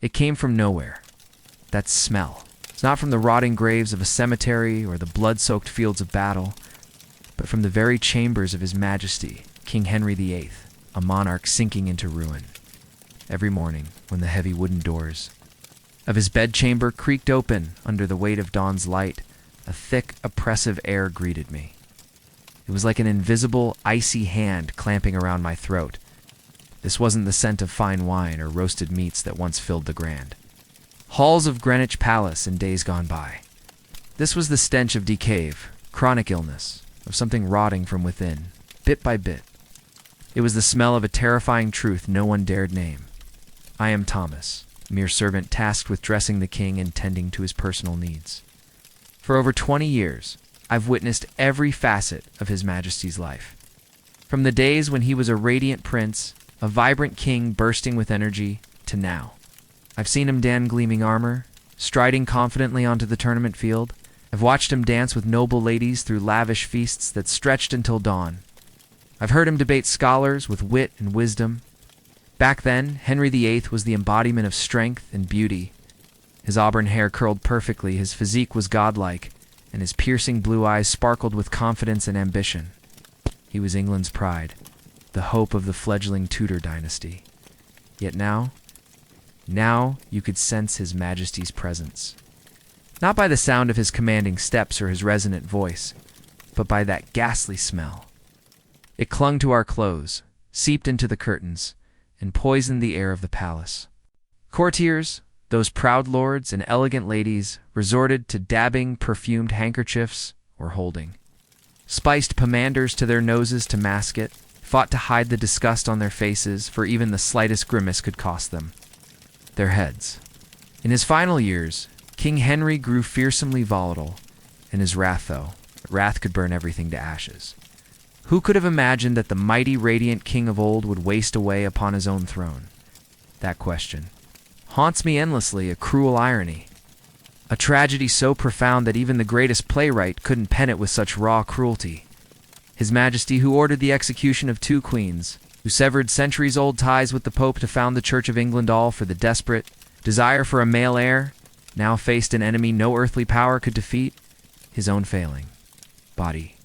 It came from nowhere. That smell. It's not from the rotting graves of a cemetery or the blood-soaked fields of battle, but from the very chambers of His Majesty, King Henry VIII, a monarch sinking into ruin. Every morning, when the heavy wooden doors of his bedchamber creaked open under the weight of dawn's light, a thick, oppressive air greeted me. It was like an invisible, icy hand clamping around my throat. This wasn't the scent of fine wine or roasted meats that once filled the grand halls of Greenwich Palace in days gone by. This was the stench of decay, chronic illness, of something rotting from within, bit by bit. It was the smell of a terrifying truth no one dared name. I am Thomas, mere servant tasked with dressing the king and tending to his personal needs. For over 20 years, I've witnessed every facet of His Majesty's life. From the days when he was a radiant prince, a vibrant king bursting with energy, to now. I've seen him don gleaming armor, striding confidently onto the tournament field. I've watched him dance with noble ladies through lavish feasts that stretched until dawn. I've heard him debate scholars with wit and wisdom. Back then, Henry VIII was the embodiment of strength and beauty. His auburn hair curled perfectly, his physique was godlike, and his piercing blue eyes sparkled with confidence and ambition. He was England's pride, the hope of the fledgling Tudor dynasty. Yet now you could sense His Majesty's presence. Not by the sound of his commanding steps or his resonant voice, but by that ghastly smell. It clung to our clothes, seeped into the curtains, and poisoned the air of the palace. Courtiers, those proud lords and elegant ladies, resorted to dabbing perfumed handkerchiefs or holding spiced pomanders to their noses to mask it, fought to hide the disgust on their faces, for even the slightest grimace could cost them their heads. In his final years, King Henry grew fearsomely volatile, and his wrath could burn everything to ashes. Who could have imagined that the mighty, radiant king of old would waste away upon his own throne? That question haunts me endlessly, a cruel irony. A tragedy so profound that even the greatest playwright couldn't pen it with such raw cruelty. His Majesty, who ordered the execution of 2 queens, who severed centuries-old ties with the Pope to found the Church of England, all for the desperate desire for a male heir, now faced an enemy no earthly power could defeat, his own failing body.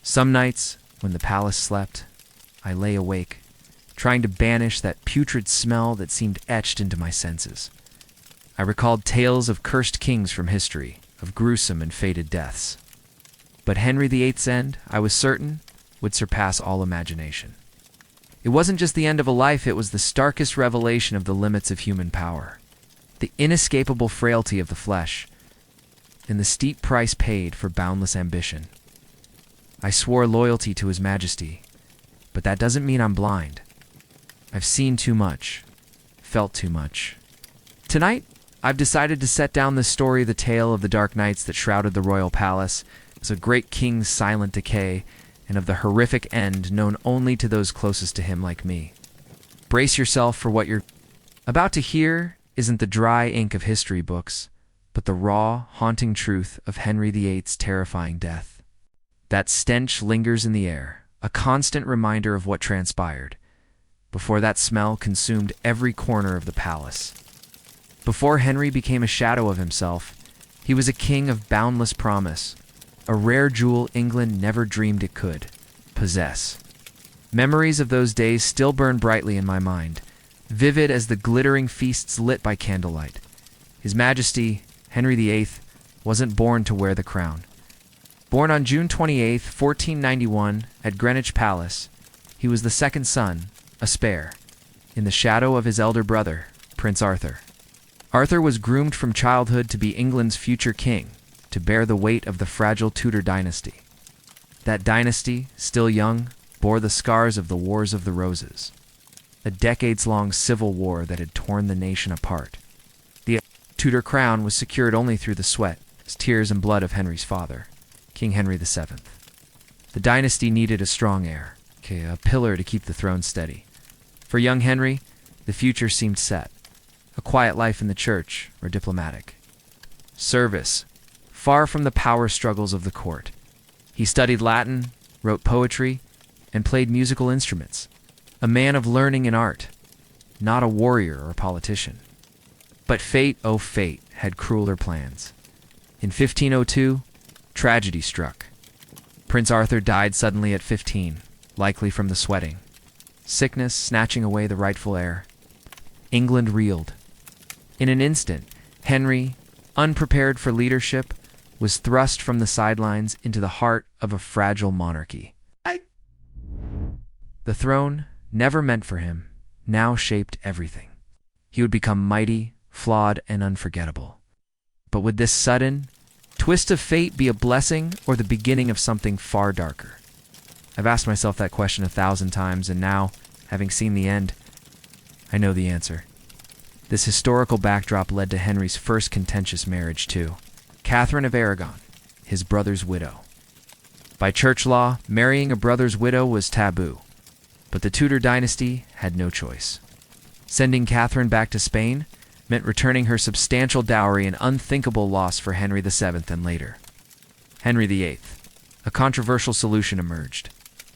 Some nights, when the palace slept, I lay awake, trying to banish that putrid smell that seemed etched into my senses. I recalled tales of cursed kings from history, of gruesome and fated deaths. But Henry VIII's end, I was certain, would surpass all imagination. It wasn't just the end of a life, it was the starkest revelation of the limits of human power, the inescapable frailty of the flesh, and the steep price paid for boundless ambition. I swore loyalty to His Majesty, but that doesn't mean I'm blind. I've seen too much, felt too much. Tonight, I've decided to set down the story, the tale of the dark nights that shrouded the royal palace, as a great king's silent decay, and of the horrific end known only to those closest to him like me. Brace yourself, for what you're about to hear isn't the dry ink of history books, but the raw, haunting truth of Henry VIII's terrifying death. That stench lingers in the air, a constant reminder of what transpired, before that smell consumed every corner of the palace. Before Henry became a shadow of himself, he was a king of boundless promise, a rare jewel England never dreamed it could possess. Memories of those days still burn brightly in my mind, vivid as the glittering feasts lit by candlelight. His Majesty, Henry VIII, wasn't born to wear the crown. Born on June 28, 1491, at Greenwich Palace, he was the second son, a spare, in the shadow of his elder brother, Prince Arthur. Arthur was groomed from childhood to be England's future king, to bear the weight of the fragile Tudor dynasty. That dynasty, still young, bore the scars of the Wars of the Roses, a decades-long civil war that had torn the nation apart. The Tudor crown was secured only through the sweat, tears, and blood of Henry's father, King Henry VII. The dynasty needed a strong heir, a pillar to keep the throne steady. For young Henry, the future seemed set. A quiet life in the church, or diplomatic service, far from the power struggles of the court. He studied Latin, wrote poetry, and played musical instruments. A man of learning and art, not a warrior or politician. But fate, oh fate, had crueler plans. In 1502, tragedy struck. Prince Arthur died suddenly at 15, likely from the sweating. Sickness snatching away the rightful heir. England reeled. In an instant, Henry, unprepared for leadership, was thrust from the sidelines into the heart of a fragile monarchy. The throne, never meant for him, now shaped everything. He would become mighty, flawed, and unforgettable. But would this sudden twist of fate be a blessing or the beginning of something far darker? I've asked myself that question 1,000 times, and now, having seen the end, I know the answer. This historical backdrop led to Henry's first contentious marriage, too. Catherine of Aragon, his brother's widow. By church law, marrying a brother's widow was taboo, but the Tudor dynasty had no choice. Sending Catherine back to Spain meant returning her substantial dowry, an unthinkable loss for Henry VII and later. Henry VIII. A controversial solution emerged.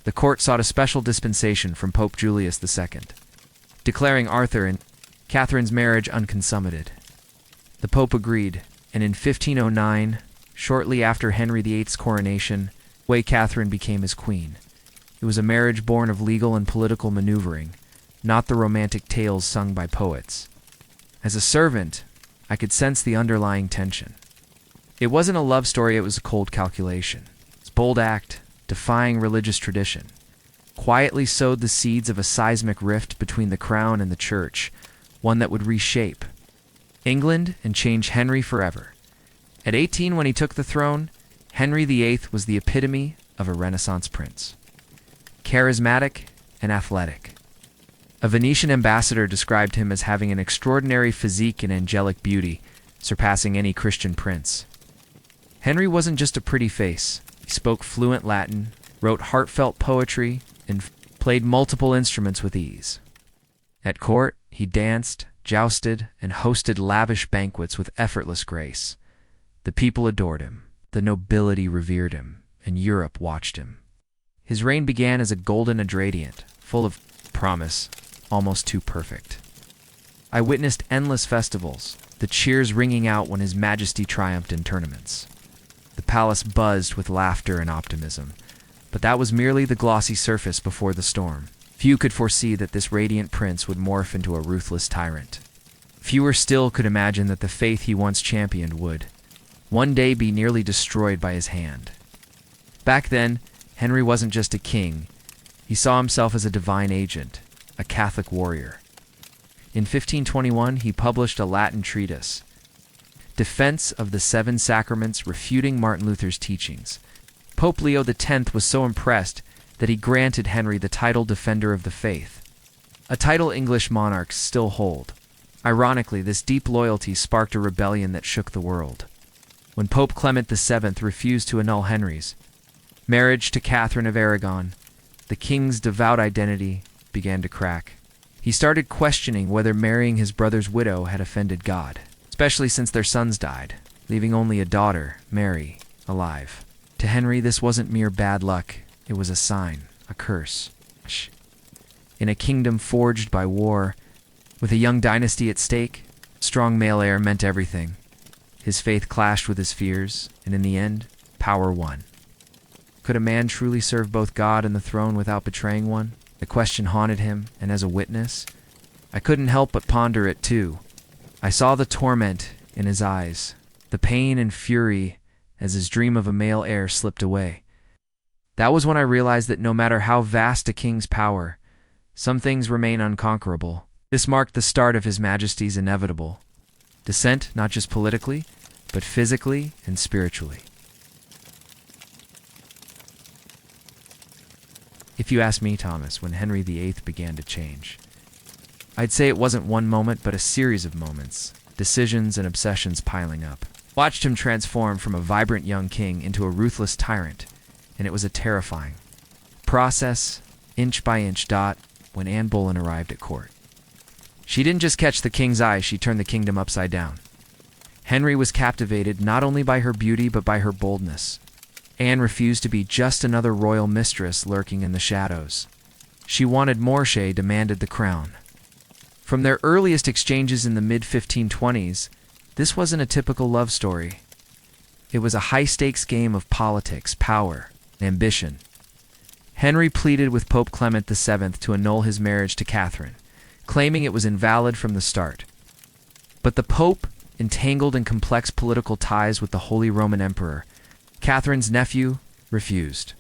The court sought a special dispensation from Pope Julius II, declaring Arthur and Catherine's marriage unconsummated. The Pope agreed, and in 1509, shortly after Henry VIII's coronation, Catherine became his queen. It was a marriage born of legal and political maneuvering, not the romantic tales sung by poets. As a servant, I could sense the underlying tension. It wasn't a love story, it was a cold calculation. Its bold act, defying religious tradition, quietly sowed the seeds of a seismic rift between the crown and the church, one that would reshape England and change Henry forever. At 18, when he took the throne, Henry VIII was the epitome of a Renaissance prince. Charismatic and athletic. A Venetian ambassador described him as having an extraordinary physique and angelic beauty, surpassing any Christian prince. Henry wasn't just a pretty face. He spoke fluent Latin, wrote heartfelt poetry, and played multiple instruments with ease. At court, he danced, jousted, and hosted lavish banquets with effortless grace. The people adored him, the nobility revered him, and Europe watched him. His reign began as a golden Adradient, full of promise, almost too perfect. I witnessed endless festivals, the cheers ringing out when His Majesty triumphed in tournaments. The palace buzzed with laughter and optimism, but that was merely the glossy surface before the storm. Few could foresee that this radiant prince would morph into a ruthless tyrant. Fewer still could imagine that the faith he once championed would one day be nearly destroyed by his hand. Back then, Henry wasn't just a king. He saw himself as a divine agent, a Catholic warrior. In 1521, he published a Latin treatise, Defense of the Seven Sacraments, refuting Martin Luther's teachings. Pope Leo X was so impressed that he granted Henry the title Defender of the Faith, a title English monarchs still hold. Ironically, this deep loyalty sparked a rebellion that shook the world. When Pope Clement VII refused to annul Henry's marriage to Catherine of Aragon, the king's devout identity began to crack. He started questioning whether marrying his brother's widow had offended God, especially since their sons died, leaving only a daughter, Mary, alive. To Henry, this wasn't mere bad luck. It was a sign, a curse. In a kingdom forged by war, with a young dynasty at stake, strong male heir meant everything. His faith clashed with his fears, and in the end, power won. Could a man truly serve both God and the throne without betraying one? The question haunted him, and as a witness, I couldn't help but ponder it too. I saw the torment in his eyes, the pain and fury as his dream of a male heir slipped away. That was when I realized that no matter how vast a king's power, some things remain unconquerable. This marked the start of His Majesty's inevitable descent, not just politically, but physically and spiritually. If you ask me, Thomas, when Henry VIII began to change, I'd say it wasn't one moment, but a series of moments, decisions and obsessions piling up. Watched him transform from a vibrant young king into a ruthless tyrant, and it was a terrifying process, inch by inch. When Anne Boleyn arrived at court, she didn't just catch the king's eye, she turned the kingdom upside down. Henry was captivated not only by her beauty, but by her boldness. Anne refused to be just another royal mistress lurking in the shadows. She wanted more. She demanded the crown. From their earliest exchanges in the mid-1520s, this wasn't a typical love story. It was a high-stakes game of politics, power, and ambition. Henry pleaded with Pope Clement VII to annul his marriage to Catherine, claiming it was invalid from the start. But the Pope, entangled in complex political ties with the Holy Roman Emperor, Catherine's nephew, refused.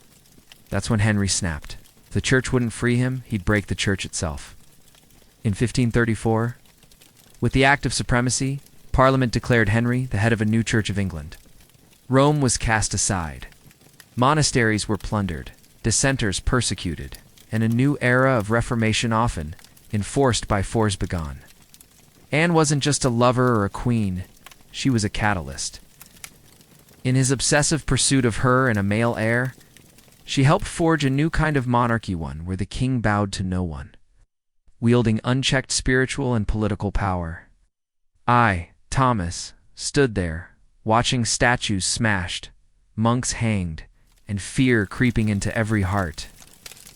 That's when Henry snapped. If the church wouldn't free him, he'd break the church itself. In 1534, with the Act of Supremacy, Parliament declared Henry the head of a new Church of England. Rome was cast aside. Monasteries were plundered, dissenters persecuted, and a new era of reformation often enforced by force began. Anne wasn't just a lover or a queen, she was a catalyst. In his obsessive pursuit of her and a male heir, she helped forge a new kind of monarchy, one where the king bowed to no one, wielding unchecked spiritual and political power. I, Thomas, stood there, watching statues smashed, monks hanged, and fear creeping into every heart,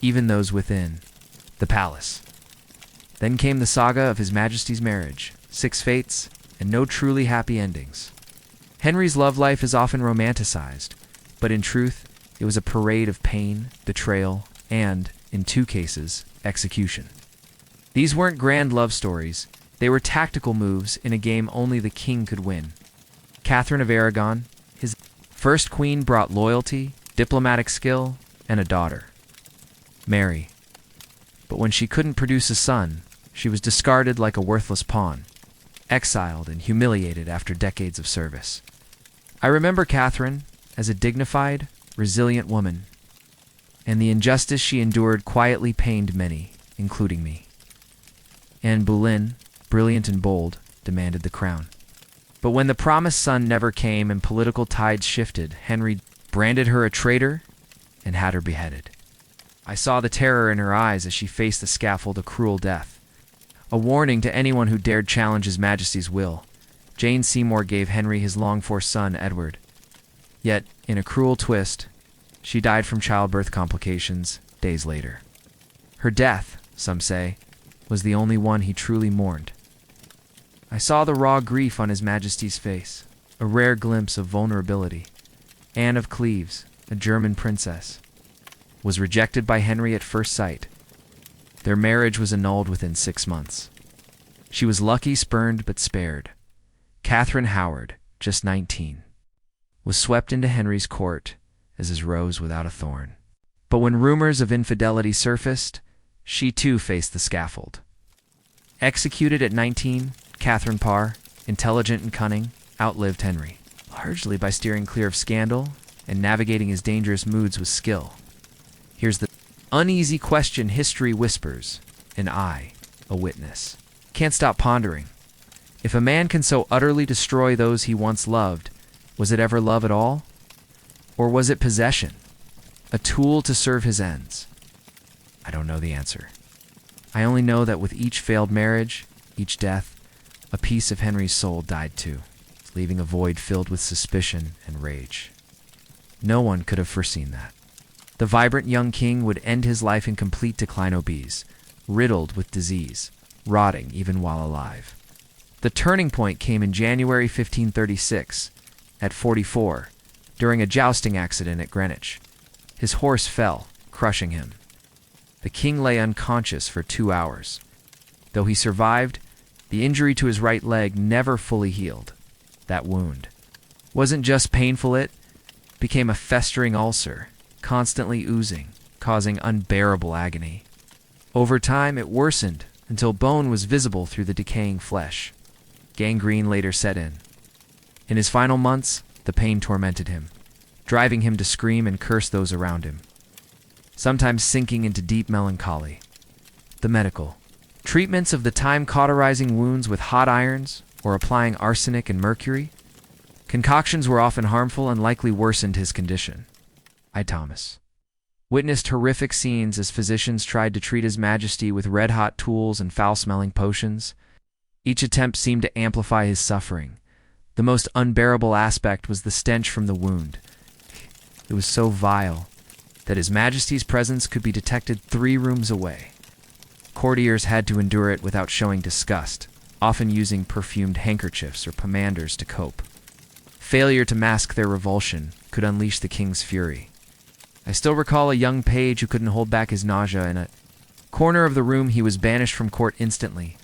even those within the palace. Then came the saga of His Majesty's marriage, 6 fates, and no truly happy endings. Henry's love life is often romanticized, but in truth, it was a parade of pain, betrayal, and, in 2 cases, execution. These weren't grand love stories, they were tactical moves in a game only the king could win. Catherine of Aragon, his first queen, brought loyalty, diplomatic skill, and a daughter, Mary. But when she couldn't produce a son, she was discarded like a worthless pawn, exiled and humiliated after decades of service. I remember Catherine as a dignified, resilient woman, and the injustice she endured quietly pained many, including me. Anne Boleyn, brilliant and bold, demanded the crown. But when the promised son never came and political tides shifted, Henry branded her a traitor and had her beheaded. I saw the terror in her eyes as she faced the scaffold, a cruel death. A warning to anyone who dared challenge His Majesty's will. Jane Seymour gave Henry his longed-for son, Edward. Yet, in a cruel twist, she died from childbirth complications days later. Her death, some say, was the only one he truly mourned. I saw the raw grief on His Majesty's face, a rare glimpse of vulnerability. Anne of Cleves, a German princess, was rejected by Henry at first sight. Their marriage was annulled within 6 months. She was lucky, spurned, but spared. Catherine Howard, just 19, was swept into Henry's court as his rose without a thorn. But when rumors of infidelity surfaced, she too faced the scaffold. Executed at 19, Catherine Parr, intelligent and cunning, outlived Henry, largely by steering clear of scandal and navigating his dangerous moods with skill. Here's the uneasy question history whispers, and I, a witness, can't stop pondering. If a man can so utterly destroy those he once loved, was it ever love at all? Or was it possession, a tool to serve his ends? I don't know the answer. I only know that with each failed marriage, each death, a piece of Henry's soul died too, leaving a void filled with suspicion and rage. No one could have foreseen that. The vibrant young king would end his life in complete decline, obese, riddled with disease, rotting even while alive. The turning point came in January 1536, at 44, during a jousting accident at Greenwich. His horse fell, crushing him. The king lay unconscious for 2 hours. Though he survived, the injury to his right leg never fully healed. That wound wasn't just painful, it became a festering ulcer, constantly oozing, causing unbearable agony. Over time, it worsened until bone was visible through the decaying flesh. Gangrene later set in. In his final months, the pain tormented him, driving him to scream and curse those around him, sometimes sinking into deep melancholy. The medical treatments of the time, cauterizing wounds with hot irons or applying arsenic and mercury. Concoctions were often harmful and likely worsened his condition. I, Thomas, witnessed horrific scenes as physicians tried to treat His Majesty with red-hot tools and foul-smelling potions. Each attempt seemed to amplify his suffering. The most unbearable aspect was the stench from the wound. It was so vile that His Majesty's presence could be detected 3 rooms away. courtiers had to endure it without showing disgust, often using perfumed handkerchiefs or pomanders to cope. Failure to mask their revulsion could unleash the king's fury. I still recall a young page who couldn't hold back his nausea. In a corner of the room, he was banished from court instantly.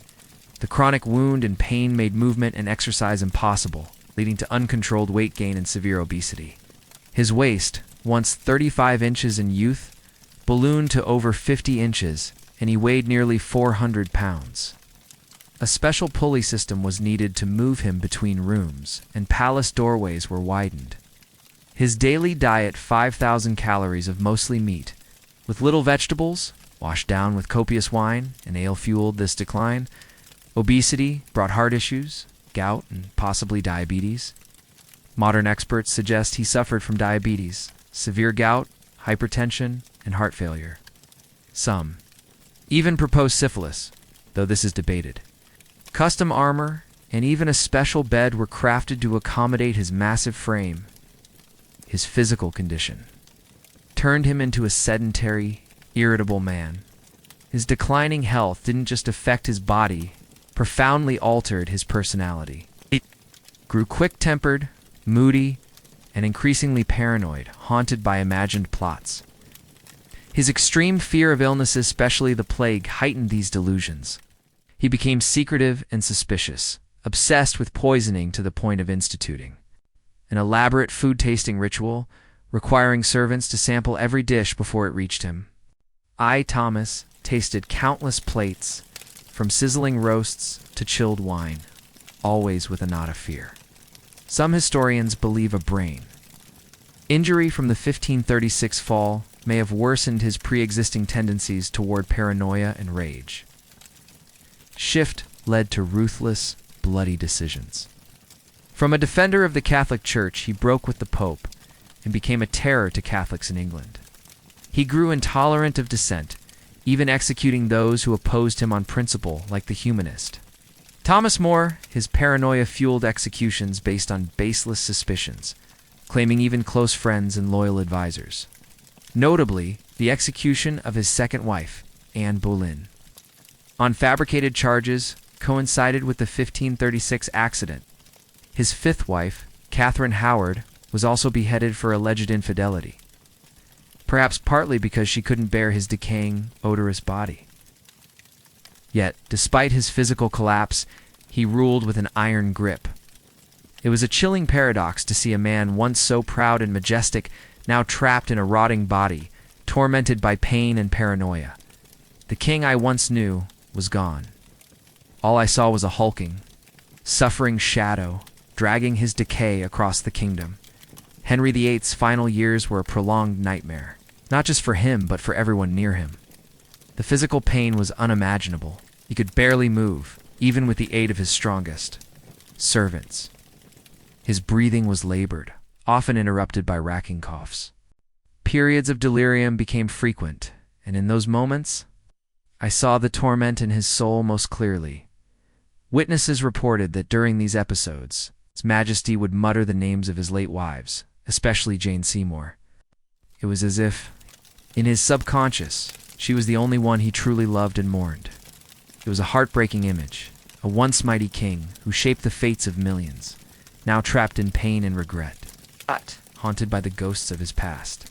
The chronic wound and pain made movement and exercise impossible, leading to uncontrolled weight gain and severe obesity. His waist, once 35 inches in youth, ballooned to over 50 inches, and he weighed nearly 400 pounds. A special pulley system was needed to move him between rooms, and palace doorways were widened. His daily diet 5,000 calories of mostly meat, with little vegetables, washed down with copious wine, and ale fueled this decline. Obesity brought heart issues, gout, and possibly diabetes. Modern experts suggest he suffered from diabetes, severe gout, hypertension, and heart failure. Some even propose syphilis, though this is debated. Custom armor and even a special bed were crafted to accommodate his massive frame. His physical condition turned him into a sedentary, irritable man. His declining health didn't just affect his body, profoundly altered his personality. It grew quick-tempered, moody, and increasingly paranoid, haunted by imagined plots. His extreme fear of illnesses, especially the plague, heightened these delusions. He became secretive and suspicious, obsessed with poisoning to the point of instituting an elaborate food-tasting ritual, requiring servants to sample every dish before it reached him. I, Thomas, tasted countless plates, from sizzling roasts to chilled wine, always with a nod of fear. Some historians believe a brain injury from the 1536 fall may have worsened his pre-existing tendencies toward paranoia and rage. Shift led to ruthless, bloody decisions. From a defender of the Catholic Church, he broke with the Pope and became a terror to Catholics in England. He grew intolerant of dissent, even executing those who opposed him on principle, like the humanist. Thomas More, his paranoia-fueled executions based on baseless suspicions, claiming even close friends and loyal advisors. Notably, the execution of his second wife, Anne Boleyn, on fabricated charges, coincided with the 1536 accident. His fifth wife, Catherine Howard, was also beheaded for alleged infidelity, perhaps partly because she couldn't bear his decaying, odorous body. Yet, despite his physical collapse, he ruled with an iron grip. It was a chilling paradox to see a man once so proud and majestic now trapped in a rotting body, tormented by pain and paranoia. The king I once knew was gone. All I saw was a hulking, suffering shadow, dragging his decay across the kingdom. Henry VIII's final years were a prolonged nightmare, not just for him, but for everyone near him. The physical pain was unimaginable. He could barely move, even with the aid of his strongest servants. His breathing was labored, often interrupted by racking coughs. Periods of delirium became frequent, and in those moments, I saw the torment in his soul most clearly. Witnesses reported that during these episodes, His Majesty would mutter the names of his late wives, especially Jane Seymour. It was as if, in his subconscious, she was the only one he truly loved and mourned. It was a heartbreaking image, a once mighty king who shaped the fates of millions, now trapped in pain and regret, but haunted by the ghosts of his past.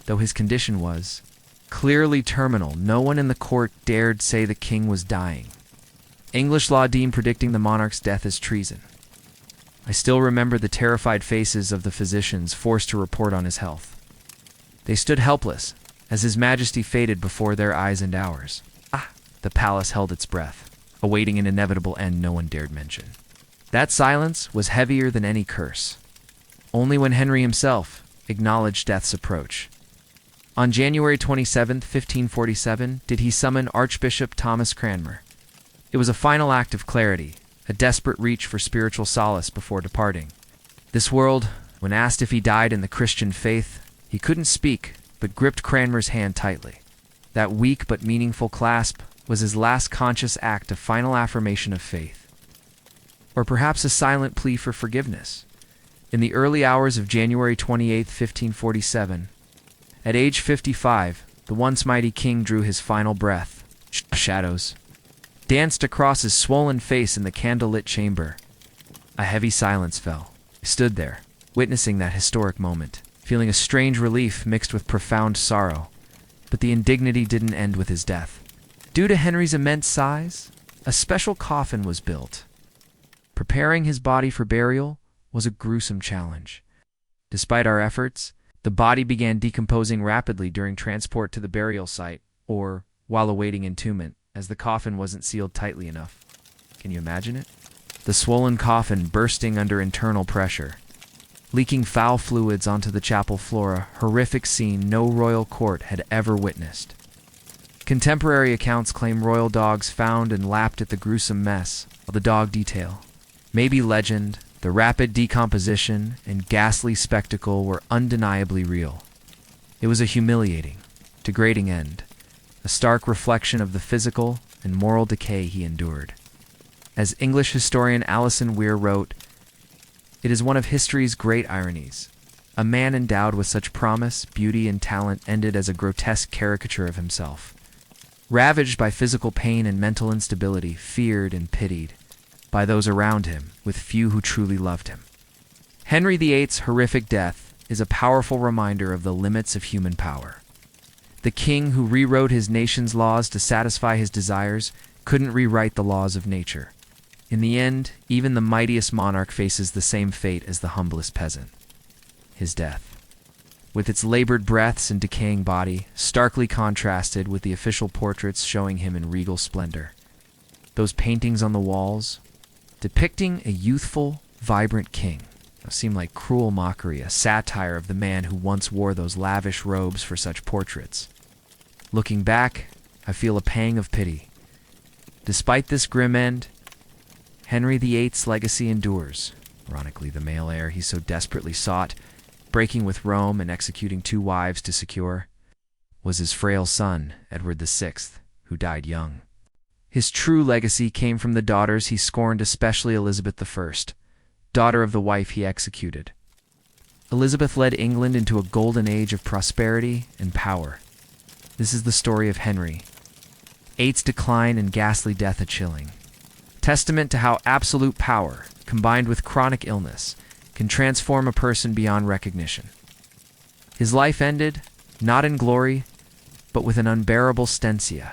Though his condition was clearly terminal, no one in the court dared say the king was dying. English law deemed predicting the monarch's death as treason. I still remember the terrified faces of the physicians forced to report on his health. They stood helpless as His Majesty faded before their eyes and ours. The palace held its breath, awaiting an inevitable end no one dared mention. That silence was heavier than any curse. Only when Henry himself acknowledged death's approach. On January 27, 1547, did he summon Archbishop Thomas Cranmer. It was a final act of clarity, a desperate reach for spiritual solace before departing. This world, when asked if he died in the Christian faith, he couldn't speak, but gripped Cranmer's hand tightly. That weak but meaningful clasp was his last conscious act of final affirmation of faith. Or perhaps a silent plea for forgiveness. In the early hours of January 28, 1547, at age 55, the once mighty king drew his final breath. shadows, danced across his swollen face in the candlelit chamber. A heavy silence fell. I stood there, witnessing that historic moment, feeling a strange relief mixed with profound sorrow. But the indignity didn't end with his death. Due to Henry's immense size, a special coffin was built. Preparing his body for burial was a gruesome challenge. Despite our efforts, the body began decomposing rapidly during transport to the burial site, or while awaiting entombment, as the coffin wasn't sealed tightly enough. Can you imagine it? The swollen coffin bursting under internal pressure, leaking foul fluids onto the chapel floor, a horrific scene no royal court had ever witnessed. Contemporary accounts claim royal dogs found and lapped at the gruesome mess. The dog detail, maybe legend, the rapid decomposition and ghastly spectacle were undeniably real. It was a humiliating, degrading end, a stark reflection of the physical and moral decay he endured. As English historian Alison Weir wrote, "It is one of history's great ironies. A man endowed with such promise, beauty, and talent ended as a grotesque caricature of himself. Ravaged by physical pain and mental instability, feared and pitied by those around him, with few who truly loved him." Henry VIII's horrific death is a powerful reminder of the limits of human power. The king who rewrote his nation's laws to satisfy his desires couldn't rewrite the laws of nature. In the end, even the mightiest monarch faces the same fate as the humblest peasant: his death. With its labored breaths and decaying body, starkly contrasted with the official portraits showing him in regal splendor. Those paintings on the walls, depicting a youthful, vibrant king, seem like cruel mockery, a satire of the man who once wore those lavish robes for such portraits. Looking back, I feel a pang of pity. Despite this grim end, Henry VIII's legacy endures. Ironically, the male heir he so desperately sought, breaking with Rome and executing 2 wives to secure, was his frail son, Edward VI, who died young. His true legacy came from the daughters he scorned, especially Elizabeth I, daughter of the wife he executed. Elizabeth led England into a golden age of prosperity and power. This is the story of Henry VIII's decline and ghastly death, a chilling testament to how absolute power, combined with chronic illness, can transform a person beyond recognition. His life ended, not in glory, but with an unbearable stensia,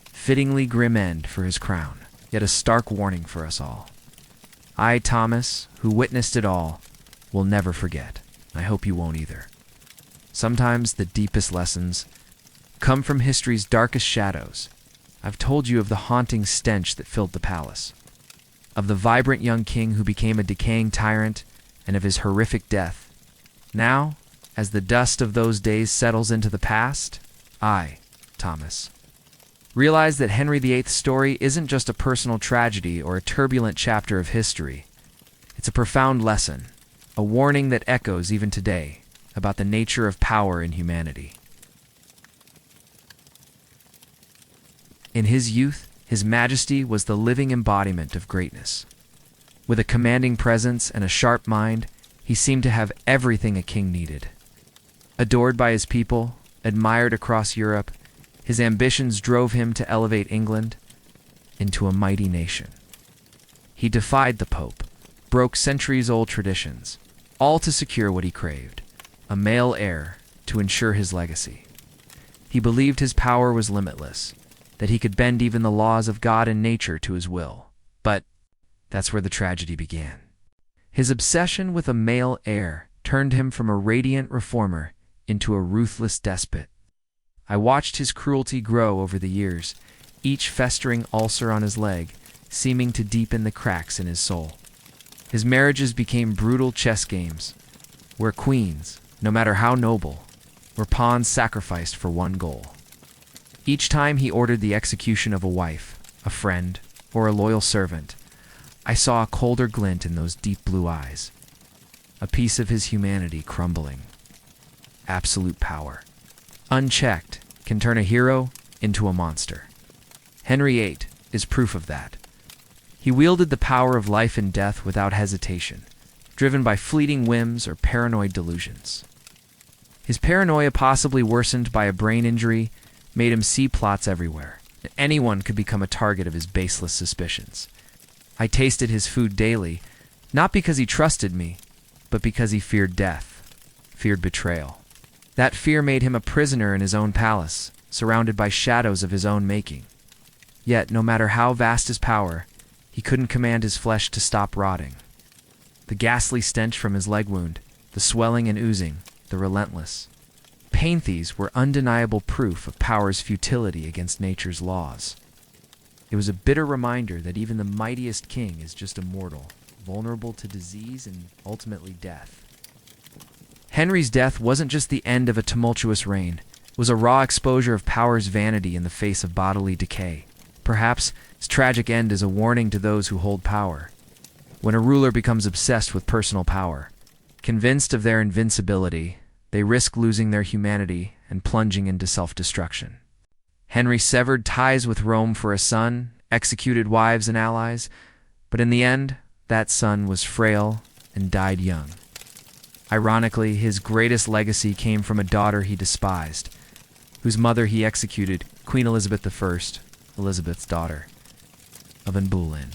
fittingly grim end for his crown, yet a stark warning for us all. I, Thomas, who witnessed it all, will never forget. I hope you won't either. Sometimes the deepest lessons come from history's darkest shadows. I've told you of the haunting stench that filled the palace, of the vibrant young king who became a decaying tyrant, and of his horrific death. Now, as the dust of those days settles into the past, I, Thomas, realize that Henry VIII's story isn't just a personal tragedy or a turbulent chapter of history. It's a profound lesson, a warning that echoes even today about the nature of power in humanity. In his youth, His Majesty was the living embodiment of greatness. With a commanding presence and a sharp mind, he seemed to have everything a king needed. Adored by his people, admired across Europe, his ambitions drove him to elevate England into a mighty nation. He defied the Pope, broke centuries-old traditions, all to secure what he craved, a male heir to ensure his legacy. He believed his power was limitless, that he could bend even the laws of God and nature to his will. But that's where the tragedy began. His obsession with a male heir turned him from a radiant reformer into a ruthless despot. I watched his cruelty grow over the years, each festering ulcer on his leg, seeming to deepen the cracks in his soul. His marriages became brutal chess games, where queens, no matter how noble, were pawns sacrificed for one goal. Each time he ordered the execution of a wife, a friend, or a loyal servant, I saw a colder glint in those deep blue eyes, a piece of his humanity crumbling. Absolute power, unchecked, can turn a hero into a monster. Henry VIII is proof of that. He wielded the power of life and death without hesitation, driven by fleeting whims or paranoid delusions. His paranoia, possibly worsened by a brain injury, made him see plots everywhere, Anyone could become a target of his baseless suspicions. I tasted his food daily, not because he trusted me, but because he feared death, feared betrayal. That fear made him a prisoner in his own palace, surrounded by shadows of his own making. Yet, no matter how vast his power, he couldn't command his flesh to stop rotting. The ghastly stench from his leg wound, the swelling and oozing, the relentless. Painthes were undeniable proof of power's futility against nature's laws. It was a bitter reminder that even the mightiest king is just a mortal, vulnerable to disease and ultimately death. Henry's death wasn't just the end of a tumultuous reign. It was a raw exposure of power's vanity in the face of bodily decay. Perhaps his tragic end is a warning to those who hold power. When a ruler becomes obsessed with personal power, convinced of their invincibility, they risk losing their humanity and plunging into self-destruction. Henry severed ties with Rome for a son, executed wives and allies, but in the end, that son was frail and died young. Ironically, his greatest legacy came from a daughter he despised, whose mother he executed, Queen Elizabeth I, Elizabeth's daughter, of Anne Boleyn.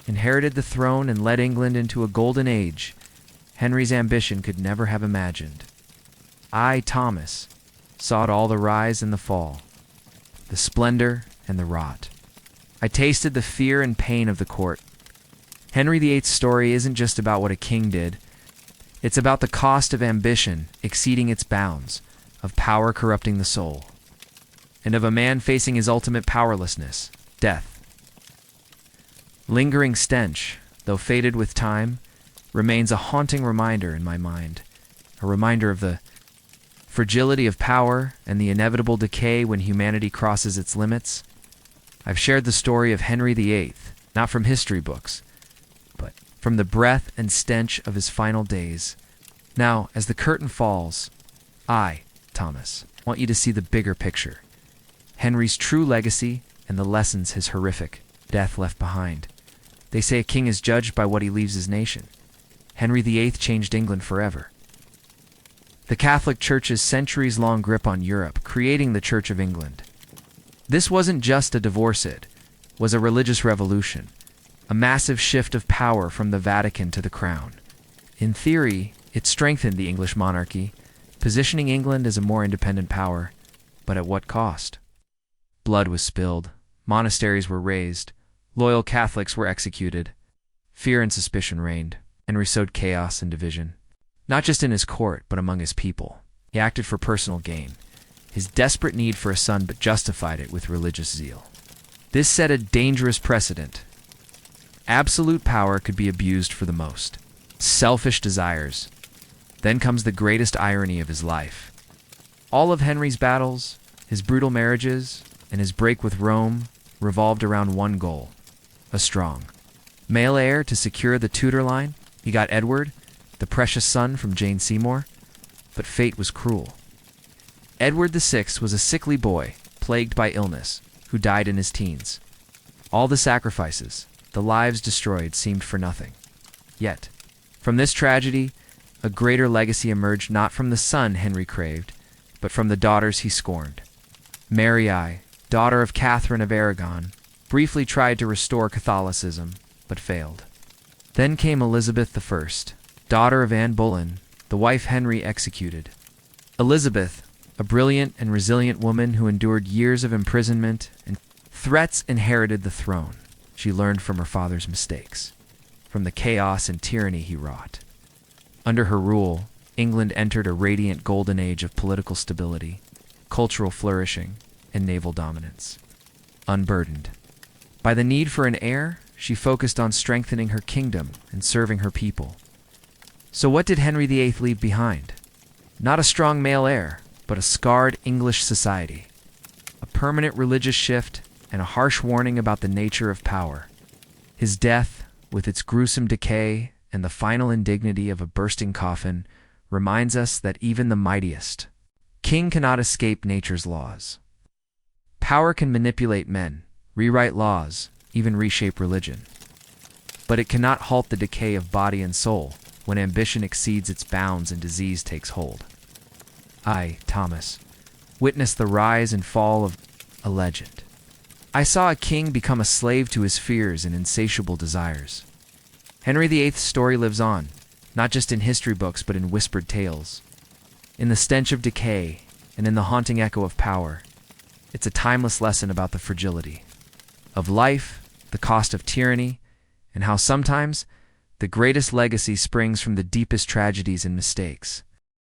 Inherited the throne and led England into a golden age Henry's ambition could never have imagined. I, Thomas, saw it all, the rise and the fall, the splendor and the rot. I tasted the fear and pain of the court. Henry VIII's story isn't just about what a king did. It's about the cost of ambition exceeding its bounds, of power corrupting the soul, and of a man facing his ultimate powerlessness, death. Lingering stench, though faded with time, remains a haunting reminder in my mind, a reminder of the fragility of power and the inevitable decay when humanity crosses its limits. I've shared the story of Henry VIII, not from history books, but from the breath and stench of his final days. Now, as the curtain falls, I, Thomas, want you to see the bigger picture. Henry's true legacy and the lessons his horrific death left behind. They say a king is judged by what he leaves his nation. Henry VIII changed England forever. The Catholic Church's centuries-long grip on Europe, creating the Church of England. This wasn't just a divorce, it was a religious revolution, a massive shift of power from the Vatican to the crown. In theory, it strengthened the English monarchy, positioning England as a more independent power, but at what cost? Blood was spilled, monasteries were razed, loyal Catholics were executed, fear and suspicion reigned. Henry sowed chaos and division, not just in his court, but among his people. He acted for personal gain, his desperate need for a son, but justified it with religious zeal. This set a dangerous precedent. Absolute power could be abused for the most. Selfish desires. Then comes the greatest irony of his life. All of Henry's battles, his brutal marriages, and his break with Rome revolved around one goal: a strong male heir to secure the Tudor line. He got Edward, the precious son from Jane Seymour, but fate was cruel. Edward VI was a sickly boy, plagued by illness, who died in his teens. All the sacrifices, the lives destroyed, seemed for nothing. Yet, from this tragedy, a greater legacy emerged, not from the son Henry craved, but from the daughters he scorned. Mary I, daughter of Catherine of Aragon, briefly tried to restore Catholicism, but failed. Then came Elizabeth I, daughter of Anne Boleyn, the wife Henry executed. Elizabeth, a brilliant and resilient woman who endured years of imprisonment and threats, inherited the throne. She learned from her father's mistakes, from the chaos and tyranny he wrought. Under her rule, England entered a radiant golden age of political stability, cultural flourishing, and naval dominance. Unburdened by the need for an heir, she focused on strengthening her kingdom and serving her people. So what did Henry VIII leave behind? Not a strong male heir, but a scarred English society, a permanent religious shift, and a harsh warning about the nature of power. His death, with its gruesome decay and the final indignity of a bursting coffin, reminds us that even the mightiest king cannot escape nature's laws. Power can manipulate men, rewrite laws, even reshape religion. But it cannot halt the decay of body and soul when ambition exceeds its bounds and disease takes hold. I, Thomas, witnessed the rise and fall of a legend. I saw a king become a slave to his fears and insatiable desires. Henry VIII's story lives on, not just in history books but in whispered tales. In the stench of decay and in the haunting echo of power, it's a timeless lesson about the fragility of life, the cost of tyranny, and how sometimes the greatest legacy springs from the deepest tragedies and mistakes.